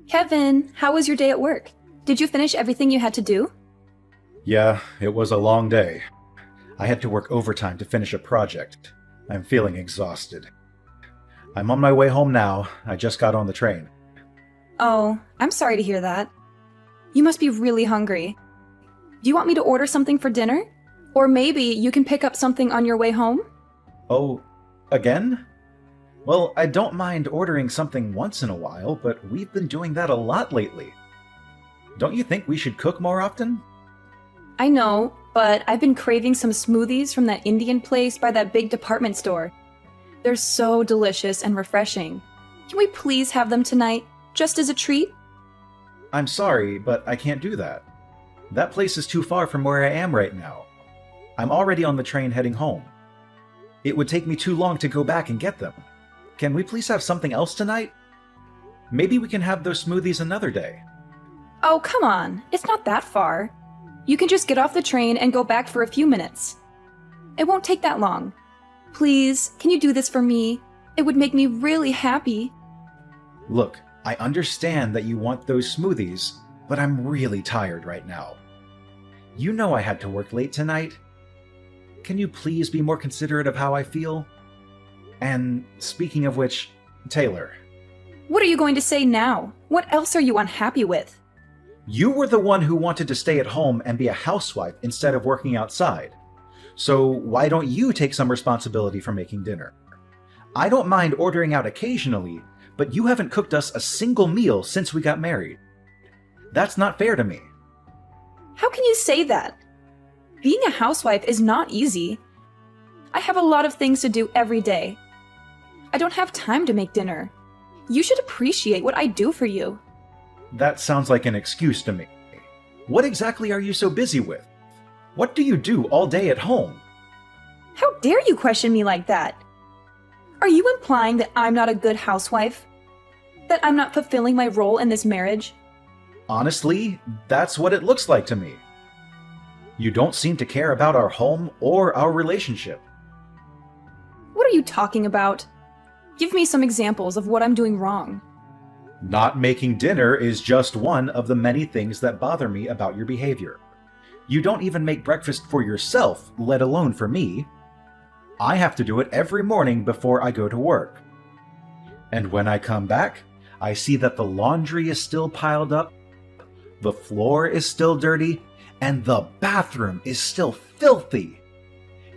Kevin, how was your day at work? Did you finish everything you had to do? Yeah, it was a long day. I had to work overtime to finish a project. I'm feeling exhausted. I'm on my way home now. I just got on the train. Oh, I'm sorry to hear that. You must be really hungry. Do you want me to order something for dinner? Or maybe you can pick up something on your way home? Oh, again? Well, I don't mind ordering something once in a while, but we've been doing that a lot lately. Don't you think we should cook more often? I know, but I've been craving some smoothies from that Indian place by that big department store. They're so delicious and refreshing. Can we please have them tonight, just as a treat? I'm sorry, but I can't do that. That place is too far from where I am right now. I'm already on the train heading home. It would take me too long to go back and get them. Can we please have something else tonight? Maybe we can have those smoothies another day. Oh, come on. It's not that far. You can just get off the train and go back for a few minutes. It won't take that long. Please, can you do this for me? It would make me really happy. Look, I understand that you want those smoothies, but I'm really tired right now. You know I had to work late tonight. Can you please be more considerate of how I feel? And speaking of which, Taylor. What are you going to say now? What else are you unhappy with? You were the one who wanted to stay at home and be a housewife instead of working outside. So why don't you take some responsibility for making dinner? I don't mind ordering out occasionally, but you haven't cooked us a single meal since we got married. That's not fair to me. How can you say that? Being a housewife is not easy. I have a lot of things to do every day. I don't have time to make dinner. You should appreciate what I do for you. That sounds like an excuse to me. What exactly are you so busy with? What do you do all day at home? How dare you question me like that? Are you implying that I'm not a good housewife? That I'm not fulfilling my role in this marriage? Honestly, that's what it looks like to me. You don't seem to care about our home or our relationship. What are you talking about? Give me some examples of what I'm doing wrong. Not making dinner is just one of the many things that bother me about your behavior. You don't even make breakfast for yourself, let alone for me. I have to do it every morning before I go to work. And when I come back, I see that the laundry is still piled up, the floor is still dirty, and the bathroom is still filthy.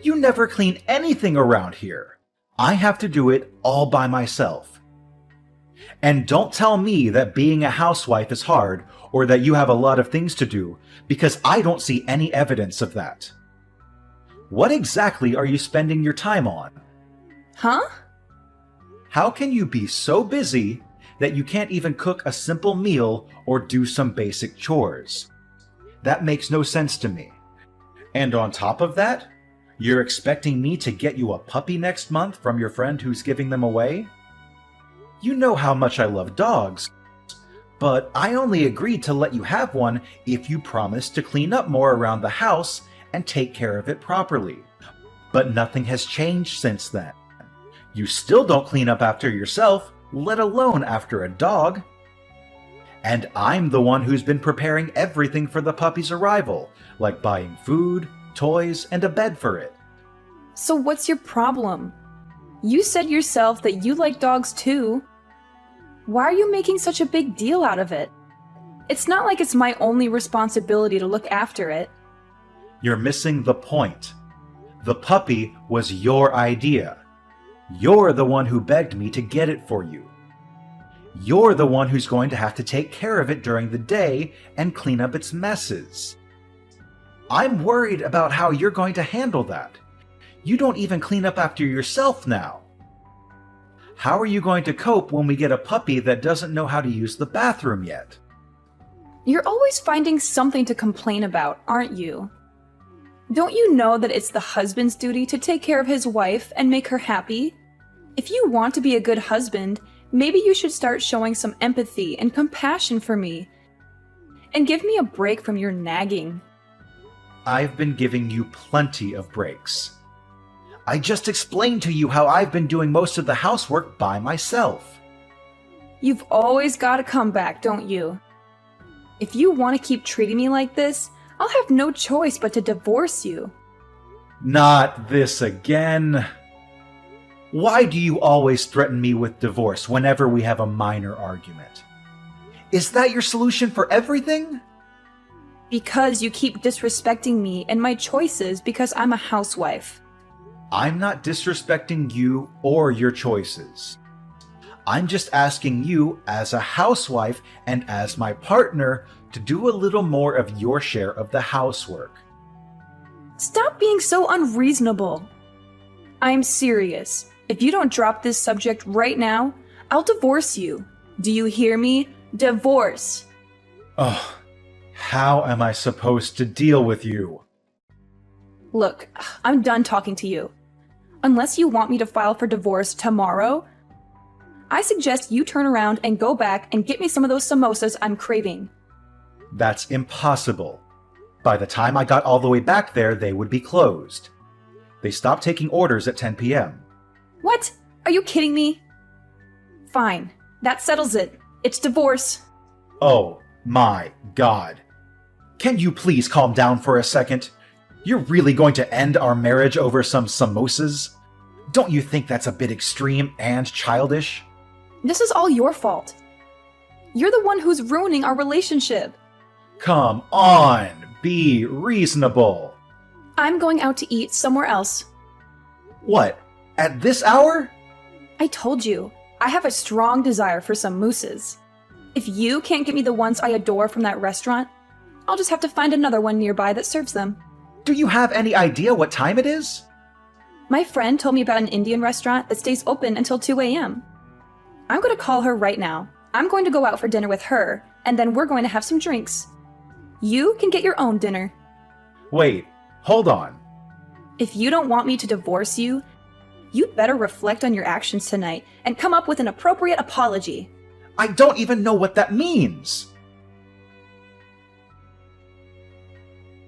You never clean anything around here. I have to do it all by myself. And don't tell me that being a housewife is hard or that you have a lot of things to do, because I don't see any evidence of that. What exactly are you spending your time on? Huh? How can you be so busy that you can't even cook a simple meal or do some basic chores? That makes no sense to me. And on top of that, you're expecting me to get you a puppy next month from your friend who's giving them away? You know how much I love dogs, but I only agreed to let you have one if you promised to clean up more around the house and take care of it properly. But nothing has changed since then. You still don't clean up after yourself, let alone after a dog. And I'm the one who's been preparing everything for the puppy's arrival, like buying food, toys, and a bed for it. So what's your problem? You said yourself that you like dogs too. Why are you making such a big deal out of it? It's not like it's my only responsibility to look after it. You're missing the point. The puppy was your idea. You're the one who begged me to get it for you. You're the one who's going to have to take care of it during the day and clean up its messes. I'm worried about how you're going to handle that. You don't even clean up after yourself now. How are you going to cope when we get a puppy that doesn't know how to use the bathroom yet? You're always finding something to complain about, aren't you? Don't you know that it's the husband's duty to take care of his wife and make her happy? If you want to be a good husband, maybe you should start showing some empathy and compassion for me. And give me a break from your nagging. I've been giving you plenty of breaks. I just explained to you how I've been doing most of the housework by myself. You've always got a comeback, don't you? If you want to keep treating me like this, I'll have no choice but to divorce you. Not this again. Why do you always threaten me with divorce whenever we have a minor argument? Is that your solution for everything? Because you keep disrespecting me and my choices because I'm a housewife. I'm not disrespecting you or your choices. I'm just asking you, as a housewife and as my partner, to do a little more of your share of the housework. Stop being so unreasonable. I'm serious. If you don't drop this subject right now, I'll divorce you. Do you hear me? Divorce. Ugh, how am I supposed to deal with you? Look, I'm done talking to you. Unless you want me to file for divorce tomorrow, I suggest you turn around and go back and get me some of those samosas I'm craving. That's impossible. By the time I got all the way back there, they would be closed. They stopped taking orders at 10 p.m. What? Are you kidding me? Fine. That settles it. It's divorce. Oh my God. Can you please calm down for a second? You're really going to end our marriage over some samosas? Don't you think that's a bit extreme and childish? This is all your fault. You're the one who's ruining our relationship. Come on, be reasonable. I'm going out to eat somewhere else. What? At this hour? I told you, I have a strong desire for some mousses. If you can't get me the ones I adore from that restaurant, I'll just have to find another one nearby that serves them. Do you have any idea what time it is? My friend told me about an Indian restaurant that stays open until 2 a.m. I'm going to call her right now. I'm going to go out for dinner with her, and then we're going to have some drinks. You can get your own dinner. Wait, hold on. If you don't want me to divorce you, you'd better reflect on your actions tonight and come up with an appropriate apology. I don't even know what that means.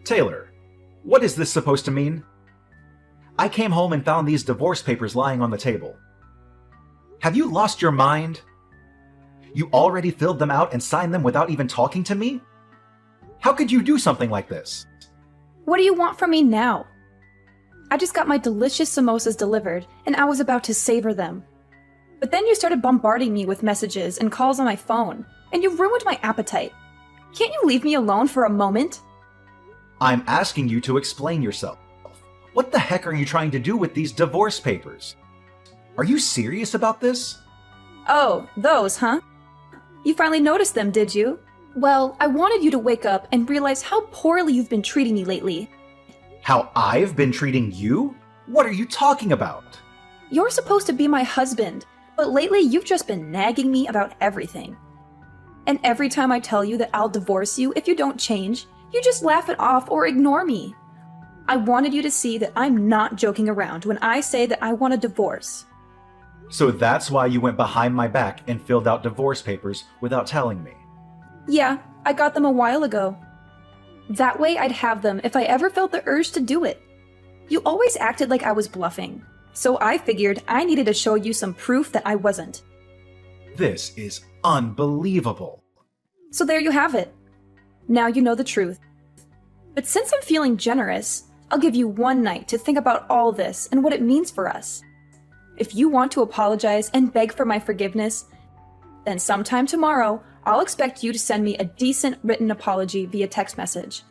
Taylor, what is this supposed to mean? I came home and found these divorce papers lying on the table. Have you lost your mind? You already filled them out and signed them without even talking to me? How could you do something like this? What do you want from me now? I just got my delicious samosas delivered, and I was about to savor them. But then you started bombarding me with messages and calls on my phone, and you ruined my appetite. Can't you leave me alone for a moment? I'm asking you to explain yourself. What the heck are you trying to do with these divorce papers? Are you serious about this? Oh, those, huh? You finally noticed them, did you? Well, I wanted you to wake up and realize how poorly you've been treating me lately. How I've been treating you? What are you talking about? You're supposed to be my husband, but lately you've just been nagging me about everything. And every time I tell you that I'll divorce you if you don't change, you just laugh it off or ignore me. I wanted you to see that I'm not joking around when I say that I want a divorce. So that's why you went behind my back and filled out divorce papers without telling me. Yeah, I got them a while ago. That way I'd have them if I ever felt the urge to do it. You always acted like I was bluffing, so I figured I needed to show you some proof that I wasn't. This is unbelievable. So there you have it. Now you know the truth. But since I'm feeling generous, I'll give you one night to think about all this and what it means for us. If you want to apologize and beg for my forgiveness, then sometime tomorrow, I'll expect you to send me a decent written apology via text message.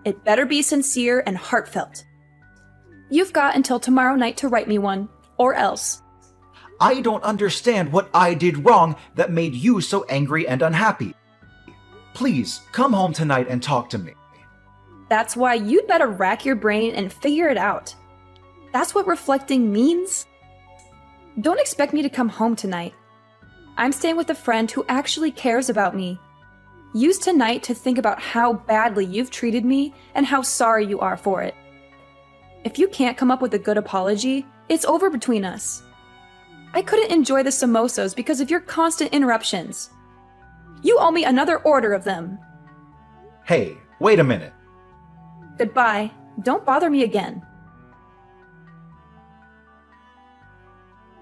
It better be sincere and heartfelt. You've got until tomorrow night to write me one, or else. I don't understand what I did wrong that made you so angry and unhappy. Please, come home tonight and talk to me. That's why you'd better rack your brain and figure it out. That's what reflecting means. Don't expect me to come home tonight. I'm staying with a friend who actually cares about me. Use tonight to think about how badly you've treated me and how sorry you are for it. If you can't come up with a good apology, it's over between us. I couldn't enjoy the samosas because of your constant interruptions. You owe me another order of them. Hey, wait a minute. Goodbye. Don't bother me again.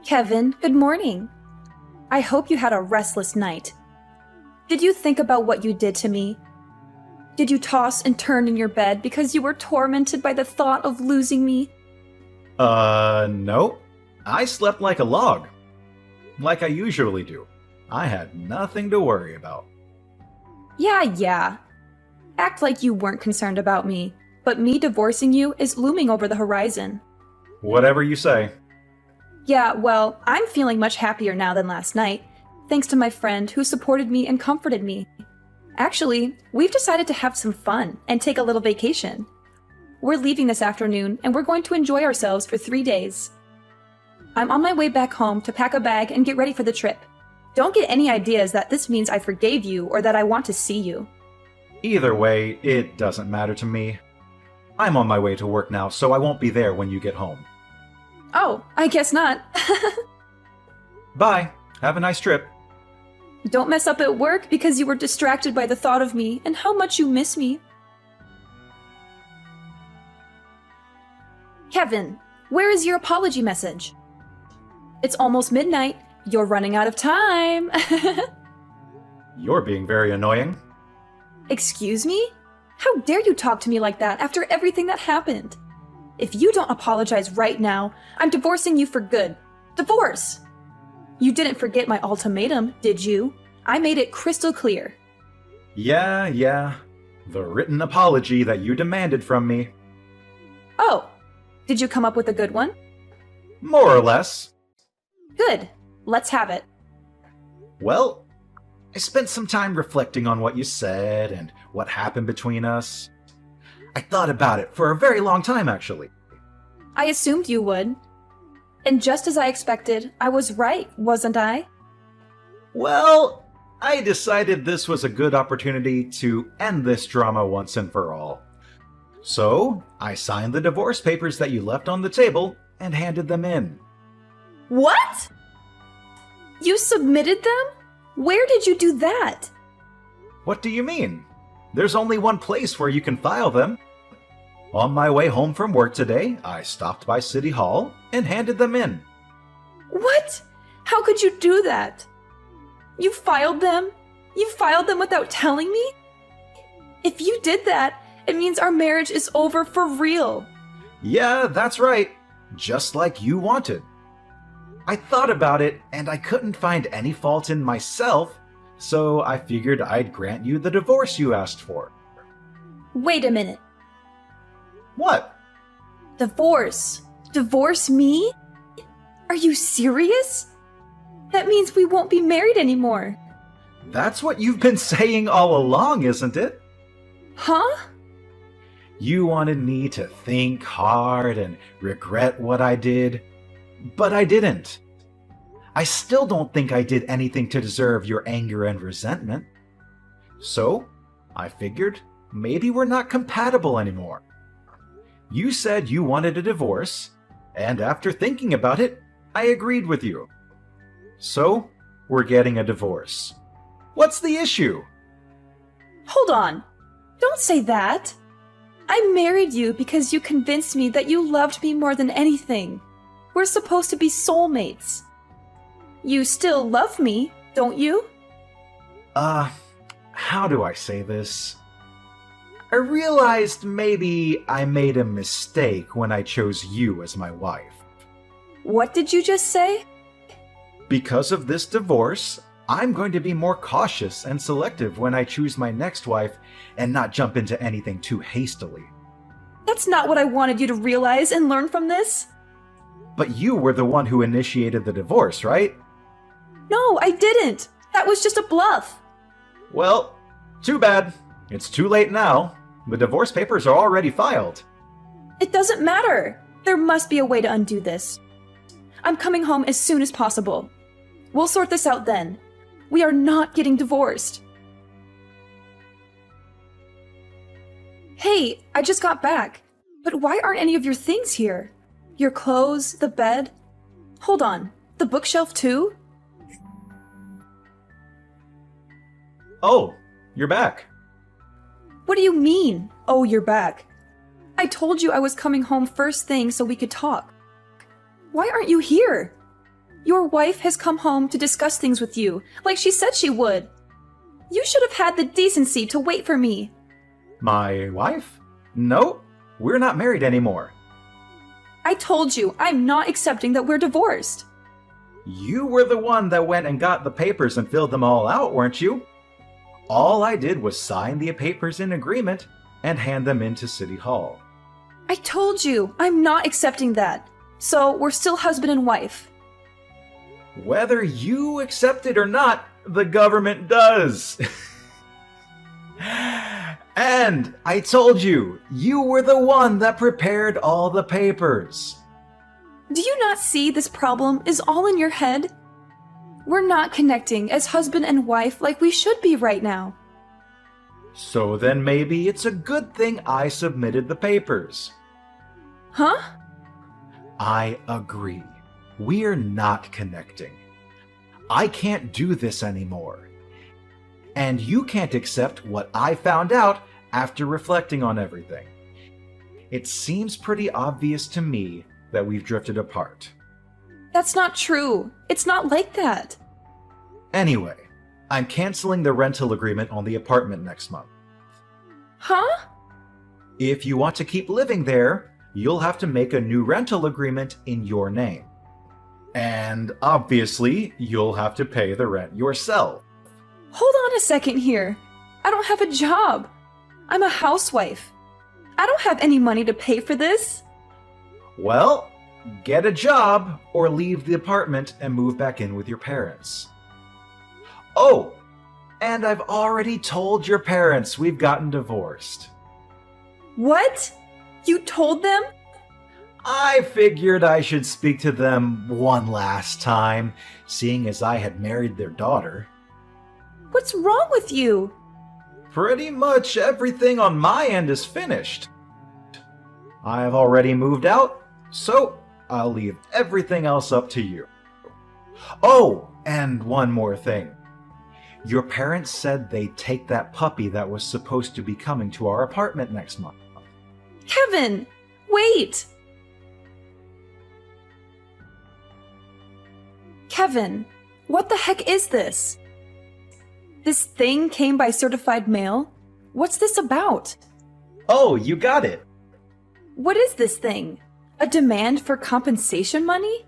Kevin, good morning. I hope you had a restless night. Did you think about what you did to me? Did you toss and turn in your bed because you were tormented by the thought of losing me? No. I slept like a log. Like I usually do. I had nothing to worry about. Yeah. Act like you weren't concerned about me, but me divorcing you is looming over the horizon. Whatever you say. Yeah, well, I'm feeling much happier now than last night, thanks to my friend who supported me and comforted me. Actually, we've decided to have some fun and take a little vacation. We're leaving this afternoon, and we're going to enjoy ourselves for 3 days. I'm on my way back home to pack a bag and get ready for the trip. Don't get any ideas that this means I forgave you or that I want to see you. Either way, it doesn't matter to me. I'm on my way to work now, so I won't be there when you get home. Oh, I guess not. Bye. Have a nice trip. Don't mess up at work because you were distracted by the thought of me and how much you miss me. Kevin, where is your apology message? It's almost midnight. You're running out of time. You're being very annoying. Excuse me? How dare you talk to me like that after everything that happened? If you don't apologize right now, I'm divorcing you for good. Divorce! You didn't forget my ultimatum, did you? I made it crystal clear. Yeah. The written apology that you demanded from me. Oh, did you come up with a good one? More or less. Good. Let's have it. Well, I spent some time reflecting on what you said and what happened between us. I thought about it for a very long time, actually. I assumed you would. And just as I expected, I was right, wasn't I? Well, I decided this was a good opportunity to end this drama once and for all. So, I signed the divorce papers that you left on the table and handed them in. What? You submitted them? Where did you do that? What do you mean? There's only one place where you can file them. On my way home from work today, I stopped by City Hall and handed them in. What? How could you do that? You filed them? You filed them without telling me? If you did that, it means our marriage is over for real. Yeah, that's right. Just like you wanted. I thought about it, and I couldn't find any fault in myself, so I figured I'd grant you the divorce you asked for. Wait a minute. What? Divorce? Divorce me? Are you serious? That means we won't be married anymore. That's what you've been saying all along, isn't it? Huh? You wanted me to think hard and regret what I did, but I didn't. I still don't think I did anything to deserve your anger and resentment. So, I figured maybe we're not compatible anymore. You said you wanted a divorce, and after thinking about it, I agreed with you. So, we're getting a divorce. What's the issue? Hold on. Don't say that. I married you because you convinced me that you loved me more than anything. We're supposed to be soulmates. You still love me, don't you? How do I say this? I realized maybe I made a mistake when I chose you as my wife. What did you just say? Because of this divorce, I'm going to be more cautious and selective when I choose my next wife and not jump into anything too hastily. That's not what I wanted you to realize and learn from this. But you were the one who initiated the divorce, right? No, I didn't. That was just a bluff. Well, too bad. It's too late now. The divorce papers are already filed. It doesn't matter. There must be a way to undo this. I'm coming home as soon as possible. We'll sort this out then. We are not getting divorced. Hey, I just got back. But why aren't any of your things here? Your clothes, the bed? Hold on, the bookshelf too? Oh, you're back. What do you mean, oh, you're back? I told you I was coming home first thing so we could talk. Why aren't you here? Your wife has come home to discuss things with you, like she said she would. You should have had the decency to wait for me. My wife? No, we're not married anymore. I told you, I'm not accepting that we're divorced. You were the one that went and got the papers and filled them all out, weren't you? All I did was sign the papers in agreement and hand them into City Hall. I told you, I'm not accepting that. So we're still husband and wife. Whether you accept it or not, the government does. And I told you, you were the one that prepared all the papers. Do you not see this problem is all in your head? We're not connecting as husband and wife like we should be right now. So then maybe it's a good thing I submitted the papers. Huh? I agree. We're not connecting. I can't do this anymore. And you can't accept what I found out after reflecting on everything. It seems pretty obvious to me that we've drifted apart. That's not true. It's not like that. Anyway, I'm canceling the rental agreement on the apartment next month. Huh? If you want to keep living there, you'll have to make a new rental agreement in your name. And obviously, you'll have to pay the rent yourself. Hold on a second here. I don't have a job. I'm a housewife. I don't have any money to pay for this. Well, get a job or leave the apartment and move back in with your parents. Oh, and I've already told your parents we've gotten divorced. What? You told them? I figured I should speak to them one last time, seeing as I had married their daughter. What's wrong with you? Pretty much everything on my end is finished. I've already moved out, so I'll leave everything else up to you. Oh, and one more thing. Your parents said they'd take that puppy that was supposed to be coming to our apartment next month. Kevin, wait! Kevin, what the heck is this? This thing came by certified mail? What's this about? Oh, you got it. What is this thing? A demand for compensation money?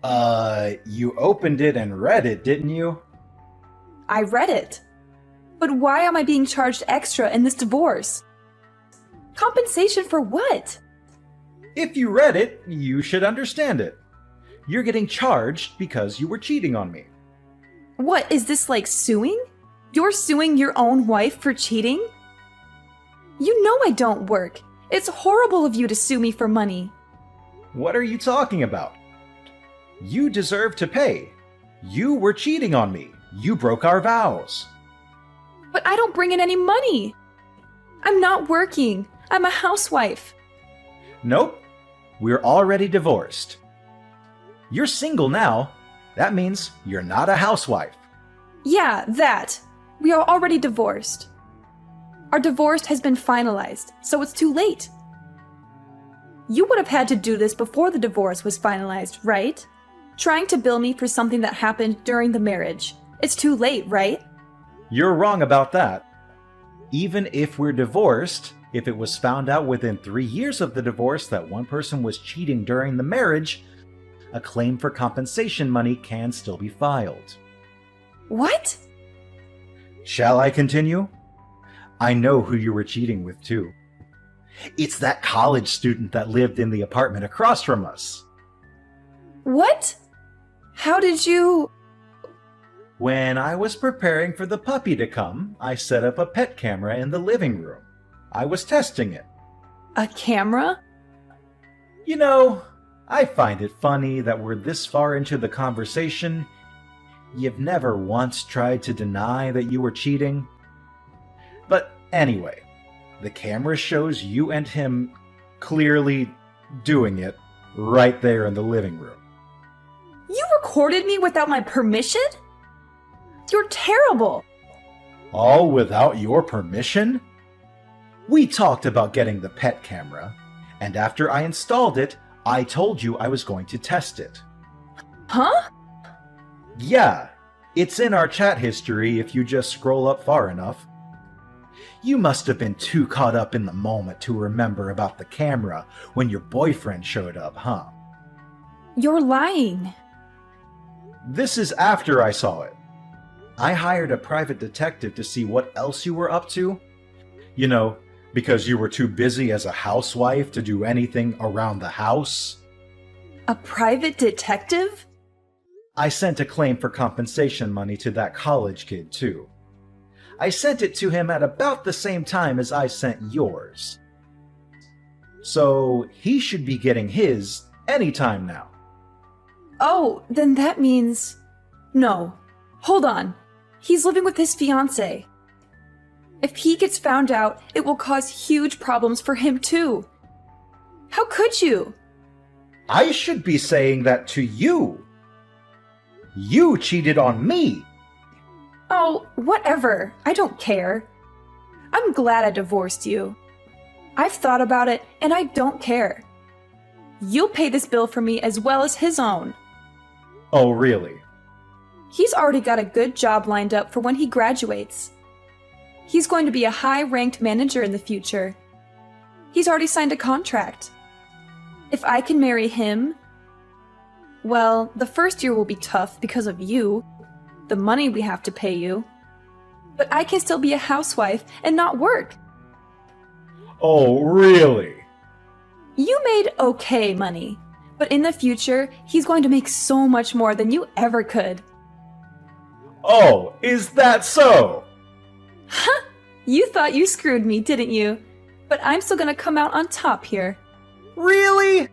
You opened it and read it, didn't you? I read it. But why am I being charged extra in this divorce? Compensation for what? If you read it, you should understand it. You're getting charged because you were cheating on me. What, is this like suing? You're suing your own wife for cheating? You know I don't work. It's horrible of you to sue me for money. What are you talking about? You deserve to pay. You were cheating on me. You broke our vows. But I don't bring in any money. I'm not working. I'm a housewife. Nope. We're already divorced. You're single now. That means you're not a housewife. Yeah, that. We are already divorced. Our divorce has been finalized, so it's too late. You would have had to do this before the divorce was finalized, right? Trying to bill me for something that happened during the marriage. It's too late, right? You're wrong about that. Even if we're divorced, if it was found out within 3 years of the divorce that one person was cheating during the marriage, a claim for compensation money can still be filed. What? Shall I continue? I know who you were cheating with, too. It's that college student that lived in the apartment across from us. What? How did you... When I was preparing for the puppy to come, I set up a pet camera in the living room. I was testing it. A camera? You know, I find it funny that we're this far into the conversation. You've never once tried to deny that you were cheating. But anyway, the camera shows you and him clearly doing it right there in the living room. You recorded me without my permission? You're terrible. All without your permission? We talked about getting the pet camera, and after I installed it, I told you I was going to test it. Huh? Yeah, it's in our chat history if you just scroll up far enough. You must have been too caught up in the moment to remember about the camera when your boyfriend showed up, huh? You're lying. This is after I saw it. I hired a private detective to see what else you were up to. You know, because you were too busy as a housewife to do anything around the house. A private detective? I sent a claim for compensation money to that college kid, too. I sent it to him at about the same time as I sent yours. So he should be getting his anytime now. Oh, then that means... No. Hold on. He's living with his fiancée. If he gets found out, it will cause huge problems for him too. How could you? I should be saying that to you. You cheated on me. Oh, whatever. I don't care. I'm glad I divorced you. I've thought about it, and I don't care. You'll pay this bill for me as well as his own. Oh, really? He's already got a good job lined up for when he graduates. He's going to be a high-ranked manager in the future. He's already signed a contract. If I can marry him, well, the first year will be tough because of you, the money we have to pay you. But I can still be a housewife and not work. Oh, really? You made okay money, but in the future, he's going to make so much more than you ever could. Oh, is that so? Huh? You thought you screwed me, didn't you? But I'm still gonna come out on top here. Really?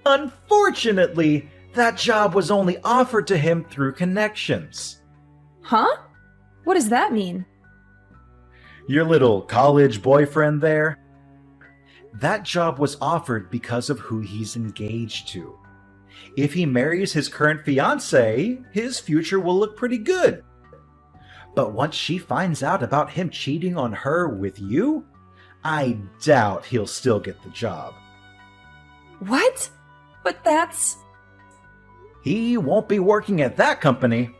Unfortunately, that job was only offered to him through connections. Huh? What does that mean? Your little college boyfriend there? That job was offered because of who he's engaged to. If he marries his current fiancée, his future will look pretty good. But once she finds out about him cheating on her with you, I doubt he'll still get the job. What? But that's... He won't be working at that company.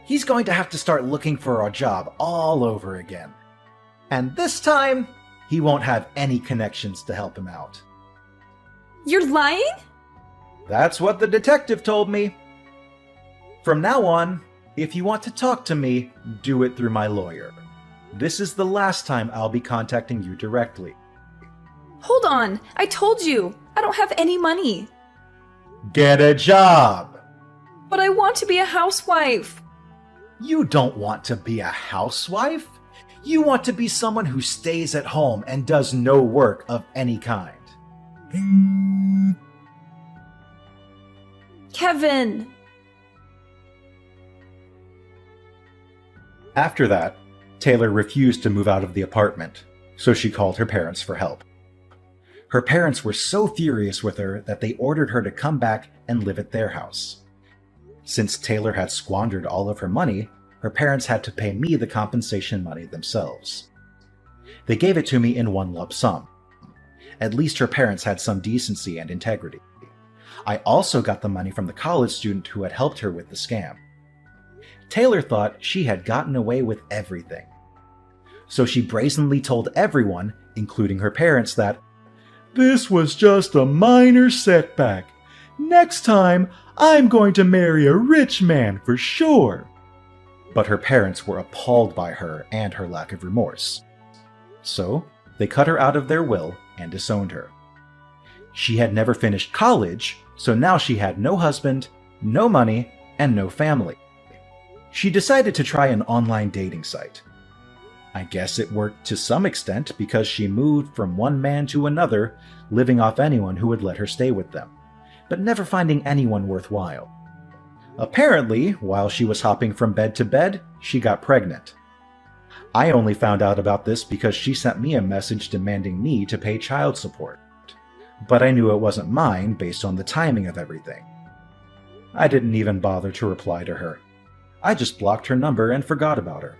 He's going to have to start looking for a job all over again. And this time, he won't have any connections to help him out. You're lying? That's what the detective told me. From now on, if you want to talk to me, do it through my lawyer. This is the last time I'll be contacting you directly. Hold on, I told you, I don't have any money. Get a job! But I want to be a housewife. You don't want to be a housewife. You want to be someone who stays at home and does no work of any kind. Kevin! After that, Taylor refused to move out of the apartment, so she called her parents for help. Her parents were so furious with her that they ordered her to come back and live at their house. Since Taylor had squandered all of her money, her parents had to pay me the compensation money themselves. They gave it to me in one lump sum. At least her parents had some decency and integrity. I also got the money from the college student who had helped her with the scam. Taylor thought she had gotten away with everything. So she brazenly told everyone, including her parents, that this was just a minor setback. Next time, I'm going to marry a rich man for sure. But her parents were appalled by her and her lack of remorse. So they cut her out of their will and disowned her. She had never finished college, so now she had no husband, no money, and no family. She decided to try an online dating site. I guess it worked to some extent because she moved from one man to another, living off anyone who would let her stay with them, but never finding anyone worthwhile. Apparently, while she was hopping from bed to bed, she got pregnant. I only found out about this because she sent me a message demanding me to pay child support. But I knew it wasn't mine based on the timing of everything. I didn't even bother to reply to her. I just blocked her number and forgot about her.